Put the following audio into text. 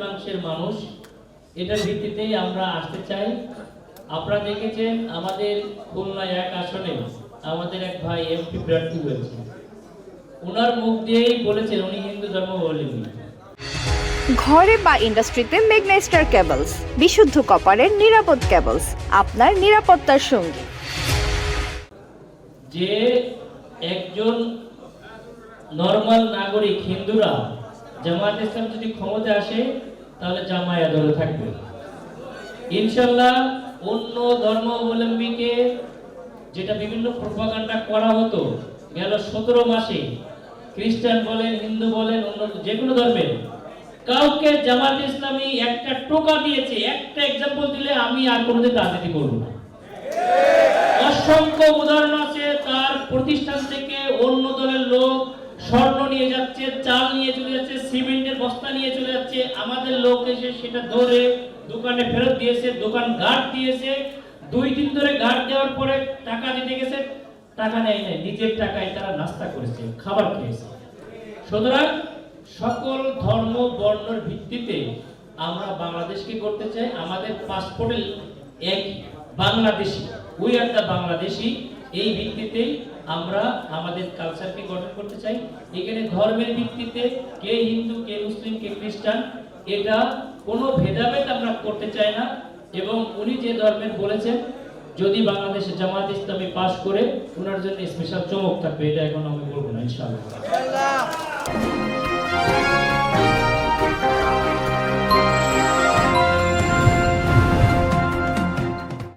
শতাংশের মানুষ এটার ভিত্তিতেই আমরা আসতে চাই। আপনারা দেখেছেন আমাদের খুলনা 1 আসনে আমাদের এক ভাই এমপি প্রার্থী হয়েছে, ওনার মুখ দিয়েই বলেছেন উনি হিন্দু ধর্মাবলম্বী। ঘরে বা ইন্ডাস্ট্রিতে মেঘনা স্টার কেবলস, বিশুদ্ধ কপারের নিরাপদ কেবলস, আপনার নিরাপত্তার সঙ্গী। যে একজন নরমাল নাগরিক হিন্দুরা জামায়াত ইসলাম যদি ক্ষমতা আসে তাহলে জামায়াত ধরে থাকবে ইনশাআল্লাহ। অন্য ধর্মাবলম্বীকে যেটা বিভিন্ন প্রপাগান্ডা করা হতো গেল 17 মাসে, খ্রিস্টান বলেন হিন্দু বলেন অন্য যে কোনো ধর্মের কাউকে জামায়াত ইসলামী একটা টোকা দিয়েছে, একটা এক্সাম্পল দিলে আমি আর কোনোদিন রাজনীতি করব না। অসংখ্য উদাহরণ আছে, তার প্রতিষ্ঠান থেকে অন্য দলের লোক স্বর্ণ নিয়ে যাচ্ছে, চাল নিয়ে চলে যাচ্ছে, সিমেন্টের বস্তা নিয়ে চলে যাচ্ছে, আমাদের লোক এসে সেটা ধরে দোকানে ফেরত দিয়েছে, দোকান গার্ড দিয়েছে, 2 দিন ধরে গার্ড দেওয়ার পরে টাকা দিতে গেছে, টাকা নেয় নাই, নিজের টাকায় তারা নাস্তা করেছে, খাবার খেয়েছে। সুতরাং সকল ধর্ম বর্ণের ভিত্তিতে আমরা বাংলাদেশকে করতে চাই, আমাদের পাসপোর্টে এক Bangladeshi, we are the Bangladeshi, এই ভিত্তিতেই আমরা আমাদের কালচারকে গঠন করতে চাই। এখানে ধর্মের ভিত্তিতে কে হিন্দু কে মুসলিম কে খ্রিস্টান এটা কোনো ভেদাভেদ আমরা করতে চাই না। এবং উনি যে ধর্মের বলেছেন যদি বাংলাদেশে জামায়াত ইসলামী পাস করে ওনার জন্য স্পেশাল চমক থাকবে, এটা এখন আমি বলবো না ইনশাআল্লাহ।